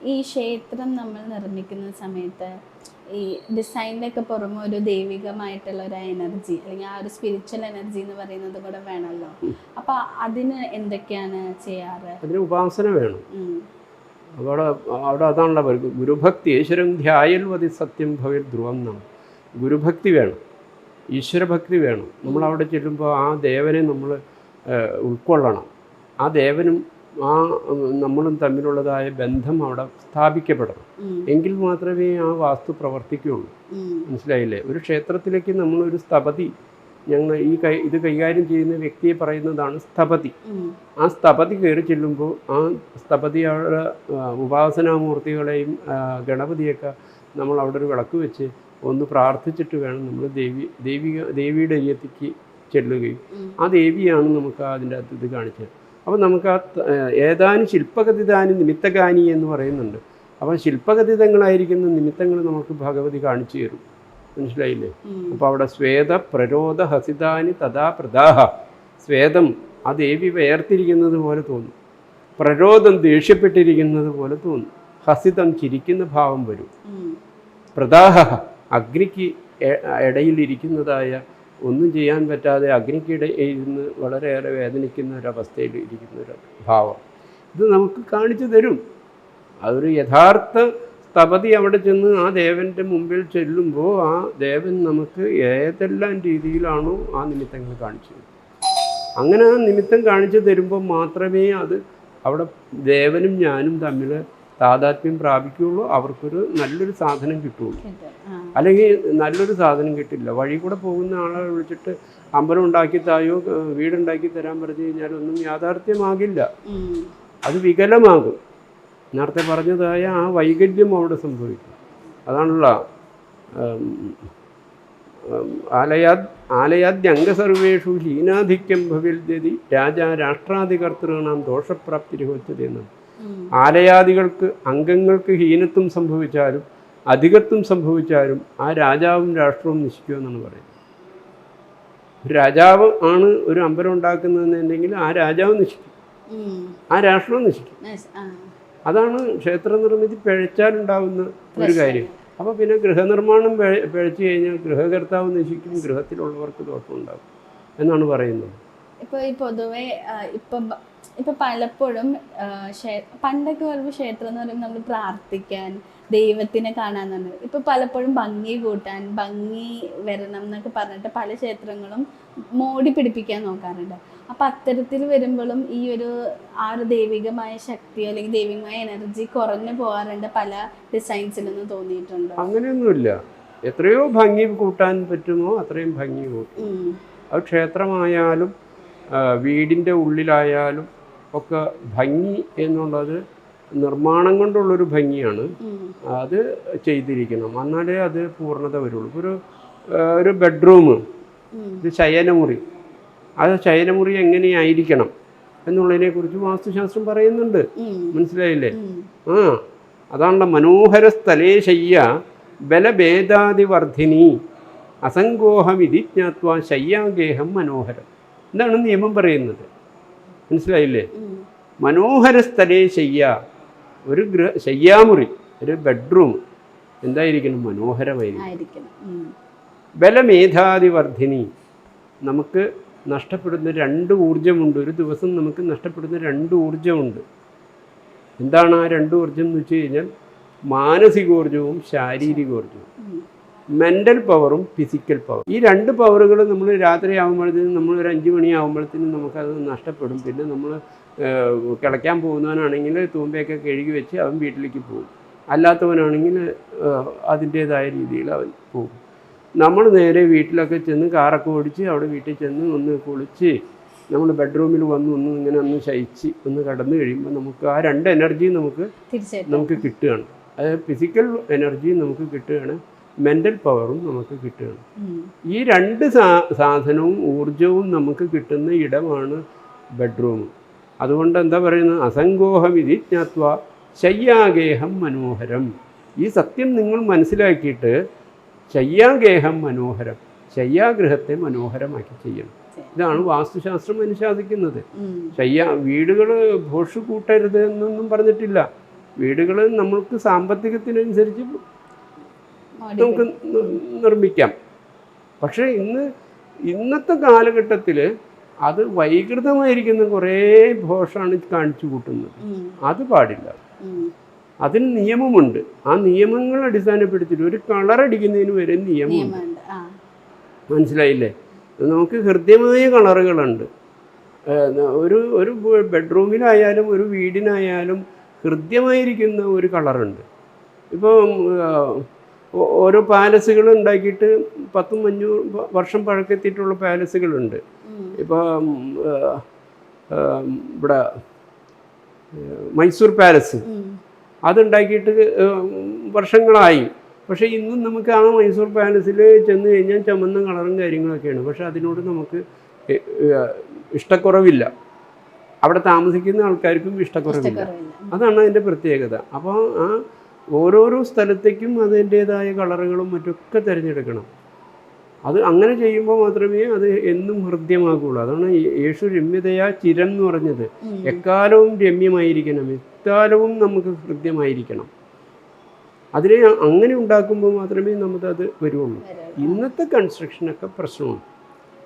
ഈ ക്ഷേത്രം നമ്മൾ നിർമ്മിക്കുന്ന സമയത്ത് ഈ ഡിസൈനിൻ്റെ ഒക്കെ പുറമെ ഒരു ദൈവികമായിട്ടുള്ള ഒരു എനർജി അല്ലെങ്കിൽ ആ ഒരു സ്പിരിച്വൽ എനർജി എന്ന് പറയുന്നത് കൂടെ വേണമല്ലോ. അപ്പൊ അതിന് എന്തൊക്കെയാണ് ചെയ്യാറ്? അതിന് ഉപാസന വേണം. അവിടെ അവിടെ അതാണല്ലോ പറയുന്നത്, ഗുരുഭക്തി ഈശ്വരം ധ്യായൽവതി സത്യം ഭവൽ ധ്രുവം എന്നാണ്. ഗുരുഭക്തി വേണം, ഈശ്വരഭക്തി വേണം. നമ്മളവിടെ ചെല്ലുമ്പോൾ ആ ദേവനെ നമ്മൾ ഉൾക്കൊള്ളണം. ആ ദേവനും ആ നമ്മളും തമ്മിലുള്ളതായ ബന്ധം അവിടെ സ്ഥാപിക്കപ്പെടണം. എങ്കിൽ മാത്രമേ ആ വാസ്തു പ്രവർത്തിക്കുകയുള്ളൂ. മനസ്സിലായില്ലേ? ഒരു ക്ഷേത്രത്തിലേക്ക് നമ്മളൊരു സ്ഥപതി, ഞങ്ങൾ ഇത് കൈകാര്യം ചെയ്യുന്ന വ്യക്തിയെ പറയുന്നതാണ് സ്ഥപതി. ആ സ്ഥപതി കയറി ചെല്ലുമ്പോൾ ആ സ്ഥപതിയുടെ ഉപാസനാമൂർത്തികളെയും ഗണപതിയൊക്കെ നമ്മൾ അവിടെ ഒരു വിളക്ക് വെച്ച് ഒന്ന് പ്രാർത്ഥിച്ചിട്ട് വേണം നമ്മൾ ദേവിയുടെ അയ്യത്തിക്ക് ചെല്ലുകയും ആ ദേവിയാണ് നമുക്ക് അതിൻ്റെ അകത്ത് ഇത് കാണിച്ചത്. അപ്പോൾ നമുക്ക് ആ ഏതാനും ശില്പഗതിതാനി നിമിത്തഗാനി എന്ന് പറയുന്നുണ്ട്. അപ്പോൾ ശില്പഗതിതങ്ങളായിരിക്കുന്ന നിമിത്തങ്ങൾ നമുക്ക് ഭഗവതി കാണിച്ചു തരും. മനസ്സിലായില്ലേ? അപ്പോൾ അവിടെ ശ്വേത പ്രരോധ ഹസിതാനി തഥാ പ്രദാഹ. ശ്വേതം ആ ദേവി വേർതിരിക്കുന്നത് പോലെ തോന്നും, പ്രരോധം ദേഷ്യപ്പെട്ടിരിക്കുന്നത് പോലെ തോന്നും, ഹസിതം ചിരിക്കുന്ന ഭാവം വരും, പ്രദാഹ അഗ്നിക്ക് ഇടയിലിരിക്കുന്നതായ ഒന്നും ചെയ്യാൻ പറ്റാതെ അഗ്നിക്കിടയിൽ ഇരുന്ന് വളരെയേറെ വേദനിക്കുന്ന ഒരവസ്ഥയിൽ ഇരിക്കുന്ന ഒരു ഭാവം ഇത് നമുക്ക് കാണിച്ചു തരും. അതൊരു യഥാർത്ഥ സ്ഥപതി അവിടെ ചെന്ന് ആ ദേവൻ്റെ മുമ്പിൽ ചെല്ലുമ്പോൾ ആ ദേവൻ നമുക്ക് ഏതെല്ലാം രീതിയിലാണോ ആ നിമിത്തങ്ങൾ കാണിച്ചു തരും. അങ്ങനെ ആ നിമിത്തം കാണിച്ചു തരുമ്പോൾ മാത്രമേ അത് അവിടെ ദേവനും ഞാനും തമ്മിൽ താതാത്മ്യം പ്രാപിക്കുകയുള്ളൂ. അവർക്കൊരു നല്ലൊരു സാധനം കിട്ടുള്ളൂ. അല്ലെങ്കിൽ നല്ലൊരു സാധനം കിട്ടില്ല. വഴി കൂടെ പോകുന്ന ആളെ വിളിച്ചിട്ട് അമ്പലം ഉണ്ടാക്കി തായോ വീടുണ്ടാക്കി തരാൻ പറഞ്ഞു കഴിഞ്ഞാൽ ഒന്നും യാഥാർത്ഥ്യമാകില്ല, അത് വികലമാകും. നേരത്തെ പറഞ്ഞതായ ആ വൈകല്യം അവിടെ സംഭവിക്കും. അതാണല്ലോ ആലയാദ്യംഗസർവേഷു ഹീനാധിക്യം ഭവിൽദ്യതി രാജാ രാഷ്ട്രാധികർത്തൃണാം ദോഷപ്രാപ്തിരിഹോച്ചത് എന്നാണ്. ആലയാദികൾക്ക് അംഗങ്ങൾക്ക് ഹീനത്വം സംഭവിച്ചാലും അധികത്വം സംഭവിച്ചാലും ആ രാജാവും രാഷ്ട്രവും നശിക്കുമെന്നാണ് പറയുന്നത്. രാജാവ് ആണ് ഒരു അമ്പലം ഉണ്ടാക്കുന്നതെന്നുണ്ടെങ്കിൽ ആ രാജാവ് നശിക്കും, ആ രാഷ്ട്രവും നശിക്കും. അതാണ് ക്ഷേത്ര നിർമ്മിതി പിഴച്ചാലുണ്ടാകുന്ന ഒരു കാര്യം. അപ്പോൾ പിന്നെ ഗൃഹനിർമ്മാണം പിഴച്ചു കഴിഞ്ഞാൽ ഗൃഹകർത്താവ് നശിക്കും, ഗൃഹത്തിലുള്ളവർക്ക് ദോഷമുണ്ടാകും എന്നാണ് പറയുന്നത്. ഇപ്പോൾ ഈ പൊതുവെ ഇപ്പം പലപ്പോഴും പണ്ടൊക്കെ പറയുമ്പോൾ ക്ഷേത്രം എന്ന് പറയുമ്പോൾ നമ്മൾ പ്രാർത്ഥിക്കാൻ, ദൈവത്തിനെ കാണാന്നാണ്. ഇപ്പം പലപ്പോഴും ഭംഗി കൂട്ടാൻ, ഭംഗി വരണം എന്നൊക്കെ പറഞ്ഞിട്ട് പല ക്ഷേത്രങ്ങളും മോടി പിടിപ്പിക്കാൻ നോക്കാറുണ്ട്. അപ്പം അത്തരത്തിൽ വരുമ്പോഴും ഈ ആ ഒരു ദൈവികമായ ശക്തി അല്ലെങ്കിൽ ദൈവികമായ എനർജി കുറഞ്ഞു പോകാറുണ്ട് പല ഡിസൈൻസിലൊന്നും തോന്നിയിട്ടുണ്ട്. അങ്ങനെയൊന്നുമില്ല. എത്രയോ ഭംഗി കൂട്ടാൻ പറ്റുമോ അത്രയും ഭംഗി കൂട്ടും. അത് ക്ഷേത്രമായാലും വീടിൻ്റെ ഉള്ളിലായാലും ഒക്കെ ഭംഗി എന്നുള്ളത് നിർമ്മാണം കൊണ്ടുള്ളൊരു ഭംഗിയാണ്. അത് ചെയ്തിരിക്കണം, എന്നാലേ അത് പൂർണ്ണത വരുള്ളൂ. ഒരു ബെഡ്റൂം, ഒരു ശയനമുറി, അത് ശയനമുറി എങ്ങനെയായിരിക്കണം എന്നുള്ളതിനെ കുറിച്ച് വാസ്തുശാസ്ത്രം പറയുന്നുണ്ട്. മനസ്സിലായില്ലേ? അതാണല്ലോ മനോഹര സ്ഥലേ ശയ്യ ബലഭേദാതിവർദ്ധിനി അസങ്കോഹമിതി ജ്ഞാത്വാ ശയ്യാഗേഹം മനോഹരം. എന്താണ് നിയമം പറയുന്നത്? മനസ്സിലായില്ലേ? മനോഹര സ്ഥലേ ശയ്യ, ഒരു ശയ്യാമുറി, ഒരു ബെഡ്റൂം എന്തായിരിക്കണം? മനോഹരമായിരിക്കണം. ബലമേധാതിവർദ്ധിനി, നമുക്ക് നഷ്ടപ്പെടുന്ന 2 ഊർജ്ജമുണ്ട്. ഒരു ദിവസം നമുക്ക് നഷ്ടപ്പെടുന്ന 2 ഊർജ്ജമുണ്ട്. എന്താണ് ആ 2 ഊർജ്ജം എന്ന് വെച്ച് കഴിഞ്ഞാൽ മാനസികോർജ്ജവും ശാരീരികോർജ്ജവും, മെൻ്റൽ പവറും ഫിസിക്കൽ പവർ. ഈ 2 പവറുകൾ നമ്മൾ രാത്രി ആകുമ്പോഴത്തേനും, നമ്മളൊരു 5 മണിയാകുമ്പോഴത്തേനും നമുക്കത് നഷ്ടപ്പെടും. പിന്നെ നമ്മൾ കിളയ്ക്കാൻ പോകുന്നവനാണെങ്കിൽ തൂമ്പയൊക്കെ കഴുകി വെച്ച് അവൻ വീട്ടിലേക്ക് പോകും. അല്ലാത്തവനാണെങ്കിൽ അതിൻ്റേതായ രീതിയിൽ അവൻ പോകും. നമ്മൾ നേരെ വീട്ടിലൊക്കെ ചെന്ന് കാറൊക്കെ ഓടിച്ച് അവിടെ വീട്ടിൽ ചെന്ന് ഒന്ന് കുളിച്ച് നമ്മൾ ബെഡ്റൂമിൽ ഒന്ന് ഇങ്ങനെ ശയിച്ച് കടന്നു കഴിയുമ്പോൾ നമുക്ക് ആ 2 എനർജിയും നമുക്ക് കിട്ടുകയാണ്. അതായത് ഫിസിക്കൽ എനർജിയും നമുക്ക് കിട്ടുകയാണ്, മെൻ്റൽ പവറും നമുക്ക് കിട്ടുകയാണ്. ഈ 2 സാധനവും ഊർജവും നമുക്ക് കിട്ടുന്ന ഇടമാണ് ബെഡ്റൂം. അതുകൊണ്ട് എന്താ പറയുന്നത്? അസങ്കോഹമിതി ജ്ഞാത്വാ ശയ്യാഗേഹം മനോഹരം. ഈ സത്യം നിങ്ങൾ മനസ്സിലാക്കിയിട്ട് ശയ്യാഗേഹം മനോഹരം, ശയ്യാഗൃഹത്തെ മനോഹരമാക്കി ചെയ്യണം. ഇതാണ് വാസ്തുശാസ്ത്രം അനുശാസിക്കുന്നത്. വീടുകൾ ഭോഷ് കൂട്ടരുത് എന്നൊന്നും പറഞ്ഞിട്ടില്ല. വീടുകൾ നമ്മൾക്ക് സാമ്പത്തികത്തിനനുസരിച്ച് നമുക്ക് നിർമ്മിക്കാം. പക്ഷേ ഇന്നത്തെ കാലഘട്ടത്തിൽ അത് വൈകൃതമായിരിക്കുന്ന കുറേ ഭോഷാണ് കാണിച്ചു കൂട്ടുന്നത്. അത് പാടില്ല. അതിന് നിയമമുണ്ട്. ആ നിയമങ്ങൾ അടിസ്ഥാനപ്പെടുത്തിയിട്ട് ഒരു കളർ അടിക്കുന്നതിന് വരെ നിയമമുണ്ട്. മനസ്സിലായില്ലേ? നമുക്ക് ഹൃദ്യമായ കളറുകളുണ്ട്. ഒരു ബെഡ്റൂമിലായാലും ഒരു വീടിനായാലും ഹൃദ്യമായിരിക്കുന്ന ഒരു കളറുണ്ട്. ഇപ്പോൾ ഓരോ പാലസുകൾ ഉണ്ടാക്കിയിട്ട് 10-500 വർഷം പഴക്കത്തിയിട്ടുള്ള പാലസുകളുണ്ട്. ഇപ്പോൾ ഇവിടെ മൈസൂർ പാലസ് അതുണ്ടാക്കിയിട്ട് വർഷങ്ങളായി. പക്ഷേ ഇന്നും നമുക്ക് ആ മൈസൂർ പാലസിൽ ചെന്ന് കഴിഞ്ഞാൽ ചുമന്ന കളറും കാര്യങ്ങളൊക്കെയാണ്. പക്ഷെ അതിനോട് നമുക്ക് ഇഷ്ടക്കുറവില്ല. അവിടെ താമസിക്കുന്ന ആൾക്കാർക്കും ഇഷ്ടക്കുറവില്ല. അതാണ് അതിൻ്റെ പ്രത്യേകത. അപ്പോൾ ആ ഓരോരോ സ്ഥലത്തേക്കും അതിൻ്റേതായ കളറുകളും മറ്റൊക്കെ തിരഞ്ഞെടുക്കണം. അത് അങ്ങനെ ചെയ്യുമ്പോൾ മാത്രമേ അത് എന്നും ഹൃദ്യമാകുള്ളൂ. അതാണ് യേശു രമ്യതയാ ചിരം എന്ന് പറഞ്ഞത്. എക്കാലവും രമ്യമായിരിക്കണം, എക്കാലവും നമുക്ക് ഹൃദ്യമായിരിക്കണം. അതിനെ അങ്ങനെ ഉണ്ടാക്കുമ്പോൾ മാത്രമേ നമുക്കത് വരുള്ളൂ. ഇന്നത്തെ കൺസ്ട്രക്ഷനൊക്കെ പ്രശ്നമാണ്.